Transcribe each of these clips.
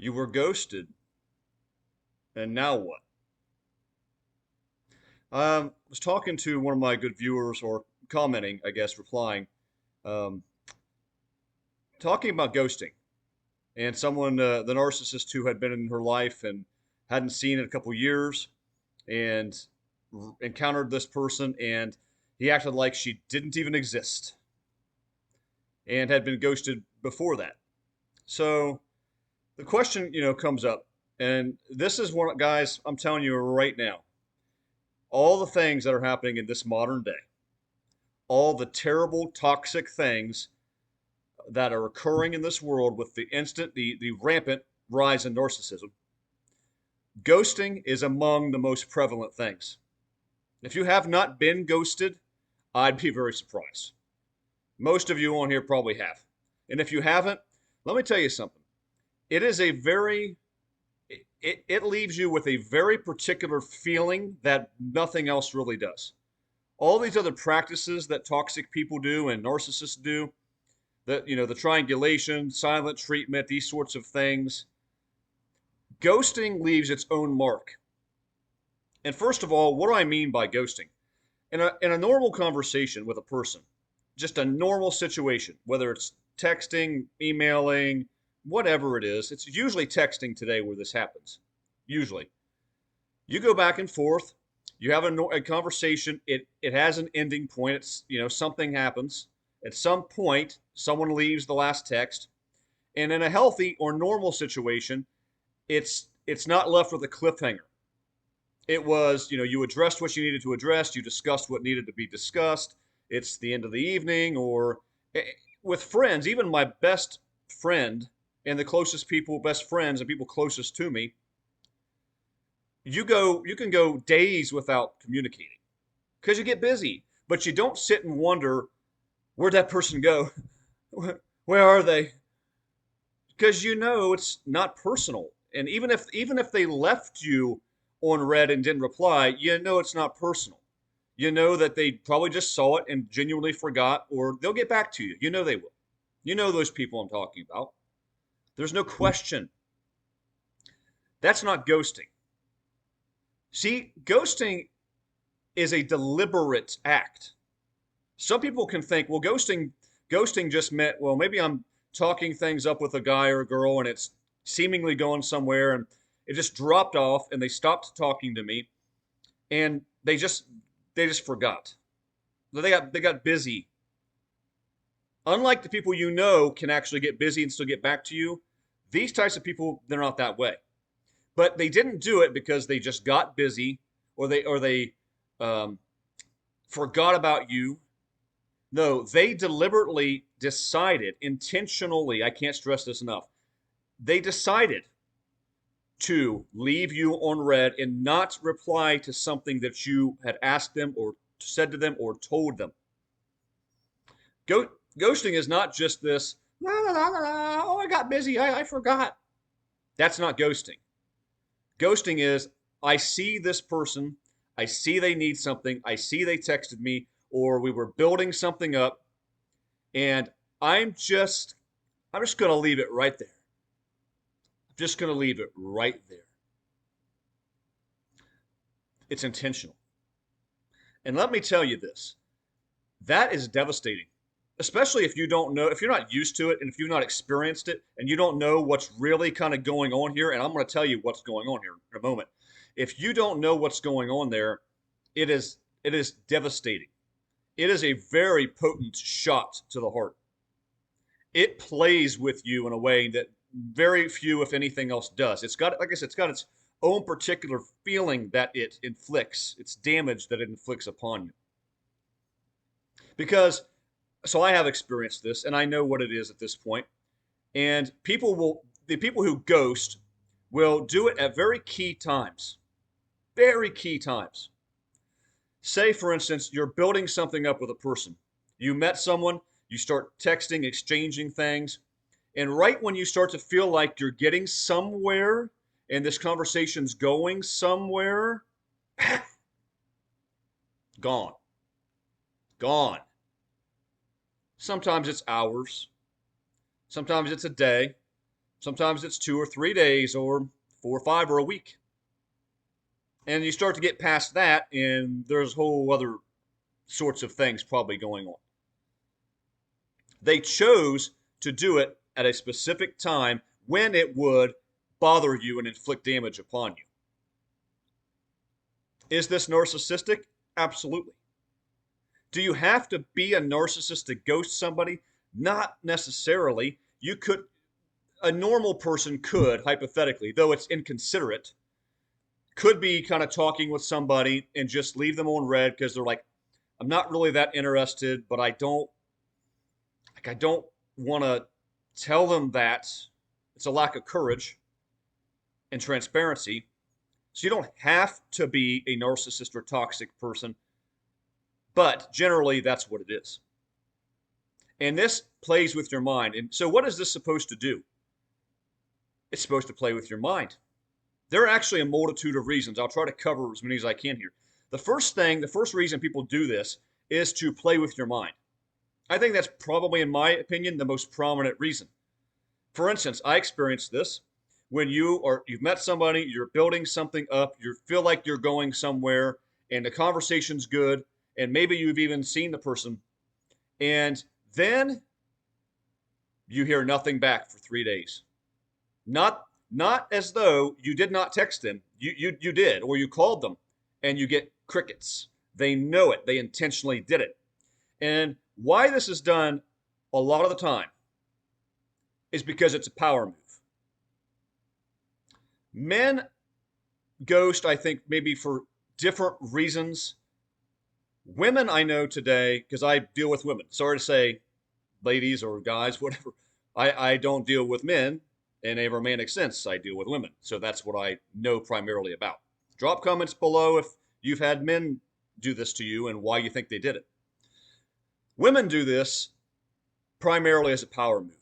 You were ghosted, and now what? I was talking to one of my good viewers, or commenting, I guess, replying, um, talking about ghosting, and someone, the narcissist who had been in her life and hadn't seen in a couple years, and encountered this person, and he acted like she didn't even exist, and had been ghosted before that. So the question, comes up, and this is one, guys. I'm telling you right now, all the things that are happening in this modern day, all the terrible, toxic things that are occurring in this world with the rampant rise in narcissism, ghosting is among the most prevalent things. If you have not been ghosted, I'd be very surprised. Most of you on here probably have. And if you haven't, let me tell you something. It is a very, it leaves you with a very particular feeling that nothing else really does. All these other practices that toxic people do and narcissists do, the triangulation, silent treatment, these sorts of things, ghosting leaves its own mark. And first of all, what do I mean by ghosting? In a normal conversation with a person, just a normal situation, whether it's texting, emailing, whatever it is, it's usually texting today where this happens. Usually. You go back and forth, you have a conversation, it has an ending point, something happens. At some point, someone leaves the last text, and in a healthy or normal situation, it's not left with a cliffhanger. It was, you addressed what you needed to address, you discussed what needed to be discussed. It's the end of the evening, or with friends, even my best friend and the closest people, best friends and people closest to me, you can go days without communicating because you get busy, but you don't sit and wonder, where'd that person go? Where are they? Because it's not personal. And even if they left you on red and didn't reply, it's not personal. You know that they probably just saw it and genuinely forgot, or they'll get back to you. You know they will. You know those people I'm talking about. There's no question. That's not ghosting. See, ghosting is a deliberate act. Some people can think, well, ghosting just meant, well, maybe I'm talking things up with a guy or a girl and it's seemingly going somewhere and it just dropped off and they stopped talking to me and they just forgot. They got busy. Unlike the people can actually get busy and still get back to you, these types of people, they're not that way. But they didn't do it because they just got busy, or they um, forgot about you. No, they deliberately decided, intentionally, I can't stress this enough, they decided to leave you on red and not reply to something that you had asked them or said to them or told them. Ghosting is not just this, la, la, la, la, la, oh, I got busy, I forgot. That's not ghosting. Ghosting is, I see this person, I see they need something, I see they texted me, or we were building something up, and I'm just I'm just gonna leave it right there. I'm just gonna leave it right there. It's intentional. And let me tell you this, that is devastating. Especially if you don't know, if you're not used to it and if you've not experienced it and you don't know what's really kind of going on here, and I'm going to tell you what's going on here in a moment. If you don't know what's going on there, it is devastating. It is a very potent shot to the heart. It plays with you in a way that very few, if anything else, does. It's got, like I said, it's got its own particular feeling that it inflicts, its damage that it inflicts upon you. Because, so I have experienced this, and I know what it is at this point. And the people who ghost will do it at very key times. Very key times. Say, for instance, you're building something up with a person. You met someone, you start texting, exchanging things, and right when you start to feel like you're getting somewhere and this conversation's going somewhere, gone. Gone. Sometimes it's hours, sometimes it's a day, Sometimes it's 2 or 3 days or 4 or 5 or a week. And you start to get past that, and there's whole other sorts of things probably going on. They chose to do it at a specific time when it would bother you and inflict damage upon you. Is this narcissistic? Absolutely. Do you have to be a narcissist to ghost somebody? Not necessarily. A normal person could, hypothetically, though it's inconsiderate, could be kind of talking with somebody and just leave them on red because they're like, I'm not really that interested, but I don't want to tell them that. It's a lack of courage and transparency. So you don't have to be a narcissist or toxic person, but generally that's what it is. And this plays with your mind. And so what is this supposed to do? It's supposed to play with your mind. There are actually a multitude of reasons. I'll try to cover as many as I can here. The first reason people do this is to play with your mind. I think that's probably, in my opinion, the most prominent reason. For instance, I experienced this when you've met somebody, you're building something up, you feel like you're going somewhere, and the conversation's good, and maybe you've even seen the person, and then you hear nothing back for 3 days. Not as though you did not text them. You did, or you called them, and you get crickets. They know it. They intentionally did it. And why this is done a lot of the time is because it's a power move. Men ghost, I think, maybe for different reasons. Women I know today, because I deal with women. Sorry to say, ladies or guys, whatever. I don't deal with men in a romantic sense. I deal with women. So that's what I know primarily about. Drop comments below if you've had men do this to you and why you think they did it. Women do this primarily as a power move.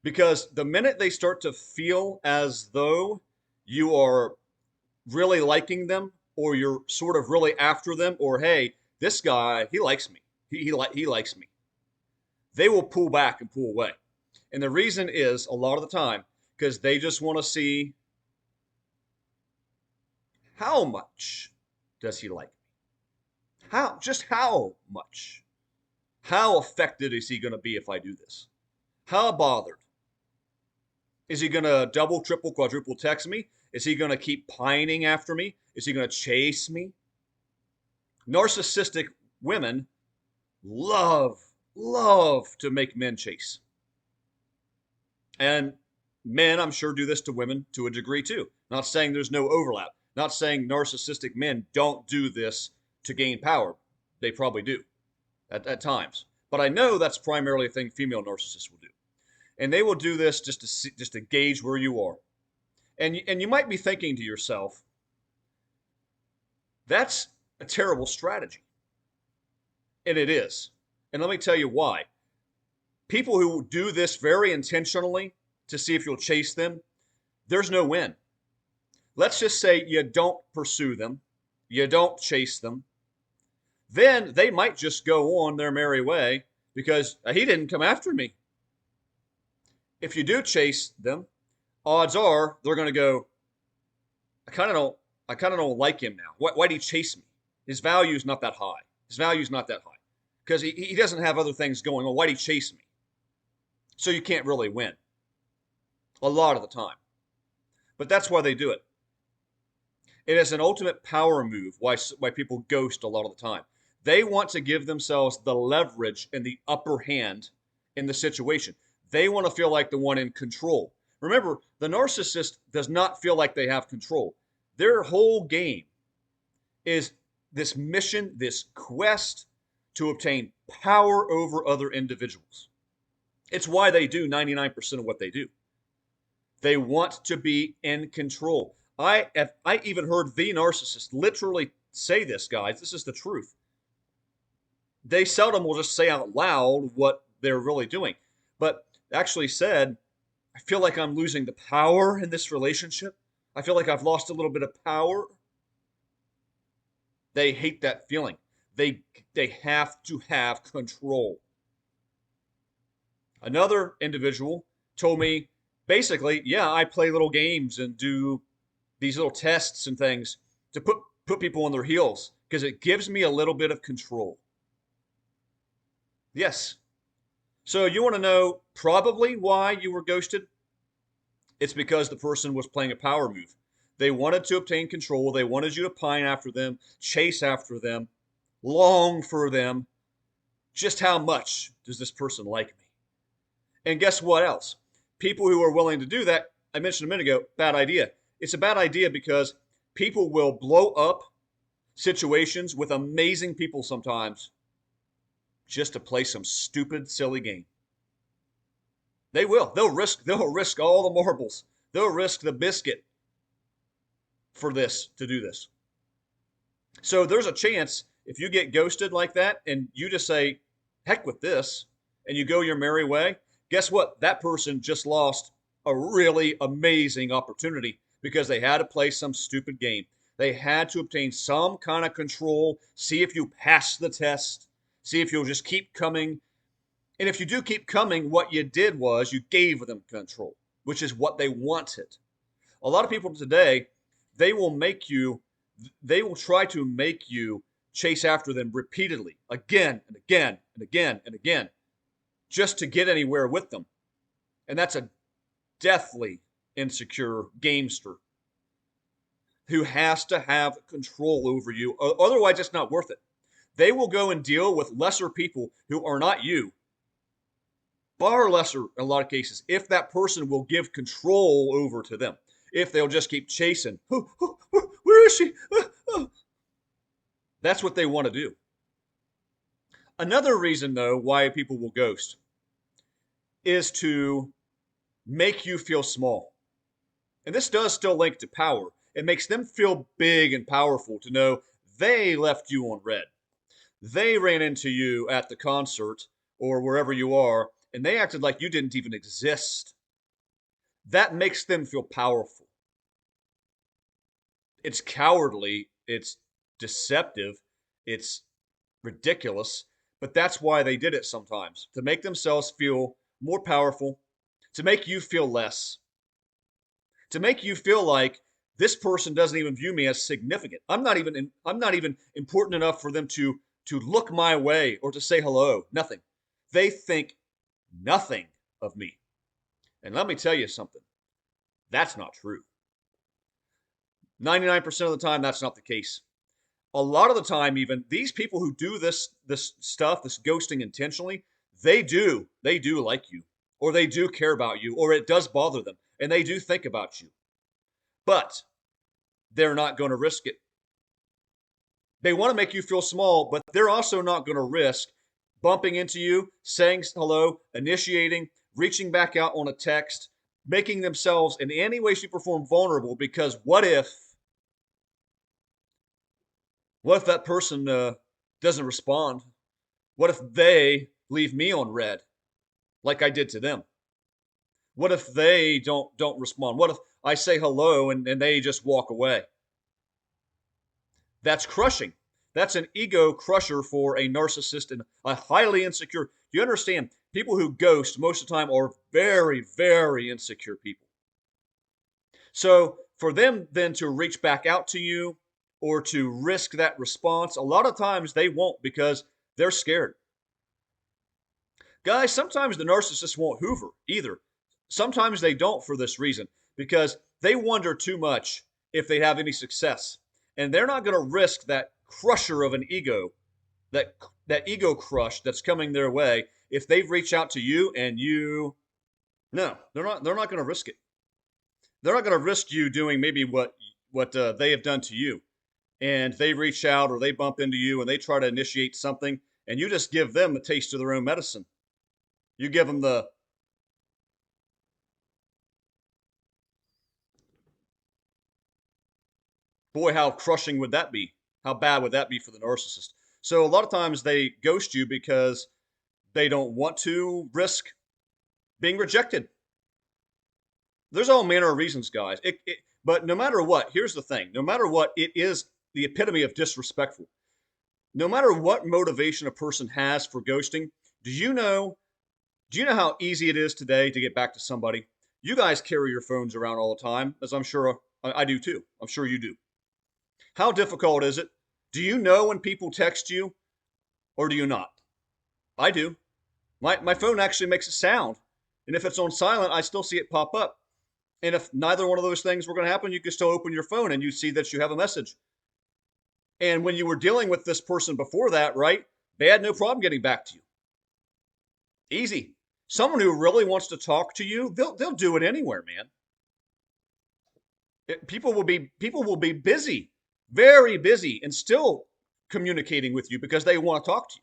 Because the minute they start to feel as though you are really liking them, or you're sort of really after them, or hey, this guy, he likes me. He likes me. They will pull back and pull away. And the reason is a lot of the time because they just want to see how much does he like me? How much? How affected is he going to be if I do this? How bothered? Is he going to double, triple, quadruple text me? Is he going to keep pining after me? Is he going to chase me? Narcissistic women love to make men chase. And men, I'm sure, do this to women to a degree too. Not saying there's no overlap. Not saying narcissistic men don't do this to gain power. They probably do at times. But I know that's primarily a thing female narcissists will do. And they will do this just to gauge where you are. And you might be thinking to yourself, that's a terrible strategy. And it is. And let me tell you why. People who do this very intentionally to see if you'll chase them, there's no win. Let's just say you don't pursue them, you don't chase them. Then they might just go on their merry way because he didn't come after me. If you do chase them, odds are they're going to go, I kind of don't like him now. Why'd he chase me? His value is not that high. His value is not that high because he doesn't have other things going on. Why'd he chase me? So you can't really win a lot of the time. But that's why they do it. It is an ultimate power move why people ghost a lot of the time. They want to give themselves the leverage and the upper hand in the situation. They want to feel like the one in control. Remember, the narcissist does not feel like they have control. Their whole game is this mission, this quest to obtain power over other individuals. It's why they do 99% of what they do. They want to be in control. I even heard the narcissist literally say this, guys. This is the truth. They seldom will just say out loud what they're really doing, but actually said, I feel like I'm losing the power in this relationship. I feel like I've lost a little bit of power. They hate that feeling. They have to have control. Another individual told me Basically, yeah, I play little games and do these little tests and things to put people on their heels because it gives me a little bit of control. Yes. So you want to know probably why you were ghosted? It's because the person was playing a power move. They wanted to obtain control. They wanted you to pine after them, chase after them, long for them. Just how much does this person like me? And guess what else? People who are willing to do that, I mentioned a minute ago, bad idea. It's a bad idea because people will blow up situations with amazing people sometimes just to play some stupid, silly game. They will. They'll risk all the marbles. They'll risk the biscuit for this to do this. So there's a chance if you get ghosted like that and you just say, heck with this, and you go your merry way, guess what? That person just lost a really amazing opportunity because they had to play some stupid game. They had to obtain some kind of control, see if you pass the test, see if you'll just keep coming. And if you do keep coming, what you did was you gave them control, which is what they wanted. A lot of people today, they will make you, they will try to make you chase after them repeatedly, again and again and again and again, just to get anywhere with them. And that's a deathly insecure gamester who has to have control over you. Otherwise, it's not worth it. They will go and deal with lesser people who are not you, far lesser in a lot of cases, if that person will give control over to them. If they'll just keep chasing, where is she? That's what they want to do. Another reason, though, why people will ghost is to make you feel small. And this does still link to power. It makes them feel big and powerful to know they left you on red. They ran into you at the concert or wherever you are, and they acted like you didn't even exist. That makes them feel powerful. It's cowardly, it's deceptive, it's ridiculous, but that's why they did it sometimes to make themselves feel more powerful, to make you feel less, to make you feel like this person doesn't even view me as significant. I'm not even important enough for them to look my way or to say hello. Nothing. They think nothing of me. And let me tell you something. That's not true. 99% of the time that's not the case. A lot of the time even these people who do this stuff, this ghosting intentionally, they do like you or they do care about you or it does bother them and they do think about you. But they're not going to risk it. They want to make you feel small, but they're also not going to risk bumping into you, saying hello, initiating, reaching back out on a text, making themselves in any way, shape, or form vulnerable because what if that person doesn't respond? What if they leave me on red like I did to them? What if they don't respond? What if I say hello and they just walk away? That's crushing. That's an ego crusher for a narcissist and a highly insecure. You understand? People who ghost most of the time are very, very insecure people. So for them then to reach back out to you or to risk that response, a lot of times they won't because they're scared. Guys, sometimes the narcissists won't hoover either. Sometimes they don't for this reason because they wonder too much if they have any success. And they're not going to risk that crusher of an ego, that that ego crush that's coming their way if they reach out to you and you no, they're not going to risk it. They're not going to risk you doing maybe what they have done to you. And they reach out or they bump into you and they try to initiate something and you just give them a taste of their own medicine. You give them the boy, how crushing would that be? How bad would that be for the narcissist? So a lot of times they ghost you because they don't want to risk being rejected. There's all manner of reasons, guys. But no matter what, here's the thing: no matter what, it is the epitome of disrespectful. No matter what motivation a person has for ghosting, do you know? Do you know how easy it is today to get back to somebody? You guys carry your phones around all the time, as I'm sure I do too. I'm sure you do. How difficult is it? Do you know when people text you or do you not? I do. My phone actually makes a sound. And if it's on silent, I still see it pop up. And if neither one of those things were going to happen, you can still open your phone and you see that you have a message. And when you were dealing with this person before that, right, they had no problem getting back to you. Easy. Someone who really wants to talk to you, they'll do it anywhere, man. People will be busy, very busy, and still communicating with you because they want to talk to you.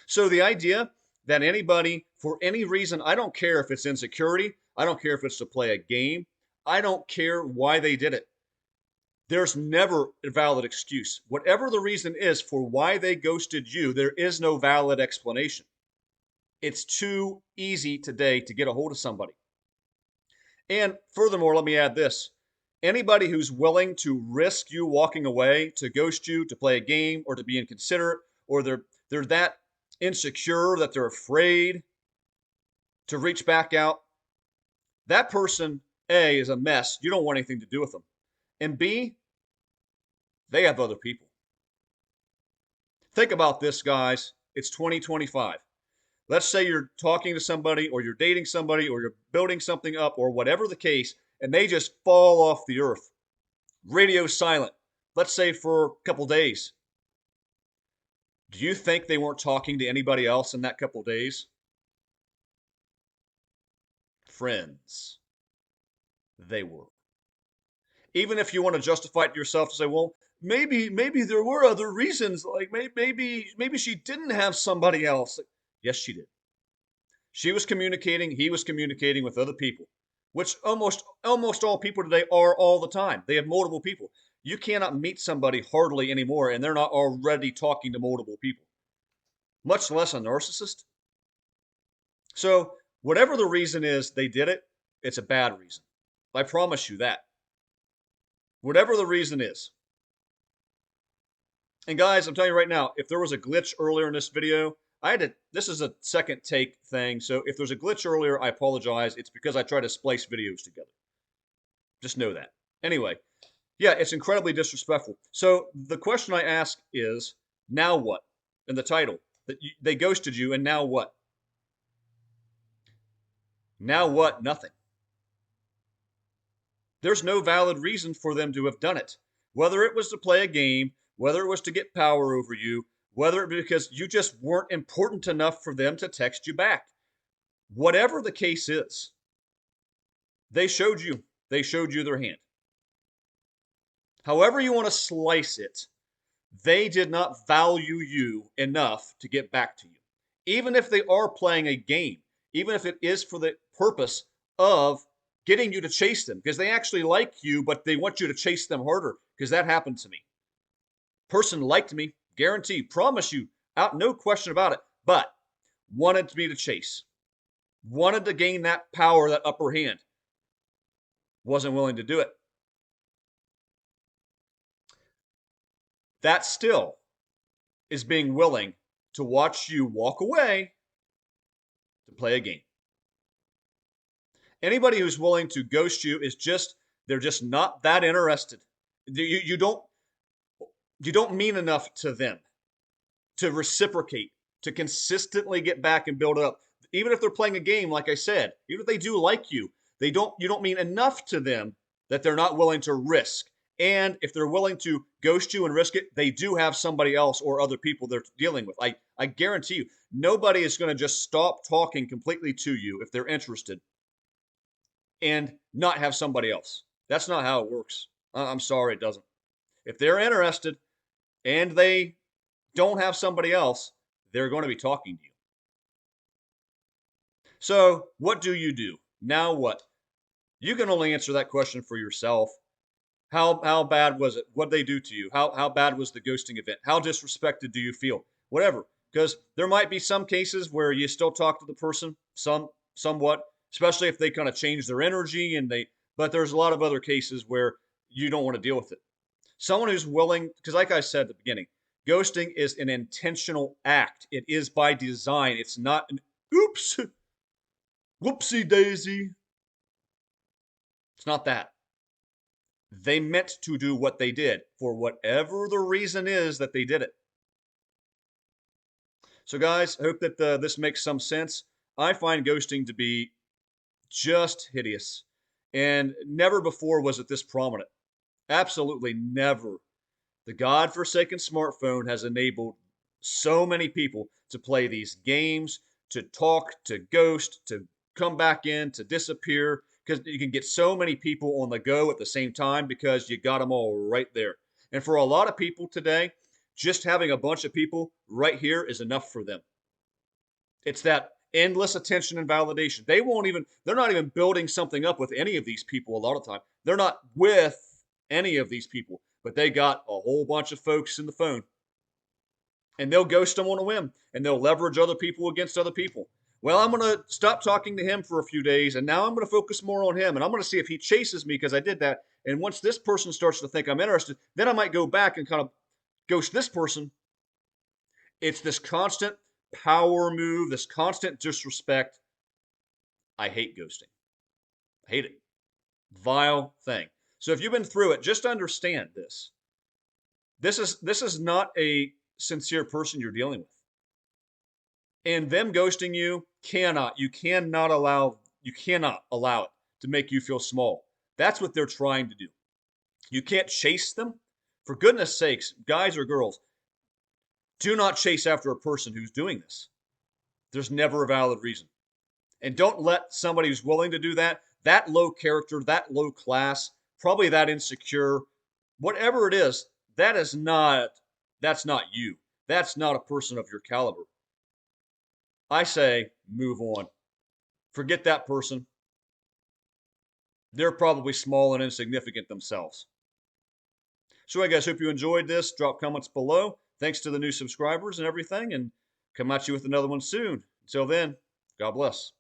So the idea that anybody, for any reason, I don't care if it's insecurity, I don't care if it's to play a game, I don't care why they did it. There's never a valid excuse. Whatever the reason is for why they ghosted you, there is no valid explanation. It's too easy today to get a hold of somebody. And furthermore, let me add this. Anybody who's willing to risk you walking away, to ghost you, to play a game, or to be inconsiderate, or they're that insecure that they're afraid to reach back out, that person, A, is a mess. You don't want anything to do with them. And B, they have other people. Think about this, guys. It's 2025. Let's say you're talking to somebody, or you're dating somebody, or you're building something up, or whatever the case, and they just fall off the earth. Radio silent, let's say for a couple days. Do you think they weren't talking to anybody else in that couple days? Friends. They were. Even if you want to justify it to yourself to say, well, maybe there were other reasons, like maybe she didn't have somebody else. Yes, she did. She was communicating, he was communicating with other people, which almost all people today are all the time. They have multiple people. You cannot meet somebody hardly anymore and they're not already talking to multiple people, much less a narcissist. So, whatever the reason is they did it, it's a bad reason. I promise you that. Whatever the reason is. And guys, I'm telling you right now, if there was a glitch earlier in this video, this is a second take thing. So if there's a glitch earlier, I apologize. It's because I try to splice videos together. Just know that. Anyway, yeah, it's incredibly disrespectful. So the question I ask is, now what? In the title, they ghosted you, and now what? Now what? Nothing. There's no valid reason for them to have done it. Whether it was to play a game, whether it was to get power over you, whether it be because you just weren't important enough for them to text you back. Whatever the case is, they showed you their hand. However you want to slice it, they did not value you enough to get back to you. Even if they are playing a game, even if it is for the purpose of getting you to chase them, because they actually like you, but they want you to chase them harder, because that happened to me. Person liked me, guarantee, promise you, out, no question about it, but wanted me to chase, wanted to gain that power, that upper hand, wasn't willing to do it. That still is being willing to watch you walk away to play a game. Anybody who's willing to ghost you is they're just not that interested. You don't mean enough to them to reciprocate, to consistently get back and build up. Even if they're playing a game, like I said, even if they do like you, you don't mean enough to them that they're not willing to risk. And if they're willing to ghost you and risk it, they do have somebody else or other people they're dealing with. I guarantee you, nobody is going to just stop talking completely to you if they're interested and not have somebody else. That's not how it works. I'm sorry, it doesn't. If they're interested and they don't have somebody else, they're going to be talking to you. So, what do you do? Now what? You can only answer that question for yourself. How bad was it? What did they do to you? How bad was the ghosting event? How disrespected do you feel? Whatever. Because there might be some cases where you still talk to the person, somewhat, especially if they kind of change their energy but there's a lot of other cases where you don't want to deal with it. Someone who's willing, because like I said at the beginning, ghosting is an intentional act. It is by design. It's not an oops, whoopsie daisy. It's not that. They meant to do what they did for whatever the reason is that they did it. So, guys, I hope that this makes some sense. I find ghosting to be just hideous, and never before was it this prominent. Absolutely never. The godforsaken smartphone has enabled so many people to play these games, to talk, to ghost, to come back in, to disappear, because you can get so many people on the go at the same time because you got them all right there. And for a lot of people today, just having a bunch of people right here is enough for them. It's that endless attention and validation. They're not even building something up with any of these people a lot of time. They're not with any of these people, but they got a whole bunch of folks in the phone. And they'll ghost them on a whim, and they'll leverage other people against other people. Well, I'm going to stop talking to him for a few days, and now I'm going to focus more on him, and I'm going to see if he chases me because I did that. And once this person starts to think I'm interested, then I might go back and kind of ghost this person. It's this constant power move, this constant disrespect. I hate ghosting. I hate it. Vile thing. So if you've been through it, just understand this. This is not a sincere person you're dealing with. And them ghosting you cannot allow it to make you feel small. That's what they're trying to do. You can't chase them. For goodness sakes, guys or girls, do not chase after a person who's doing this. There's never a valid reason. And don't let somebody who's willing to do that, that low character, that low class, probably that insecure, whatever it is, that's not you. That's not a person of your caliber. I say move on. Forget that person. They're probably small and insignificant themselves. So I guys hope you enjoyed this. Drop comments below. Thanks to the new subscribers and everything, and come at you with another one soon. Until then, God bless.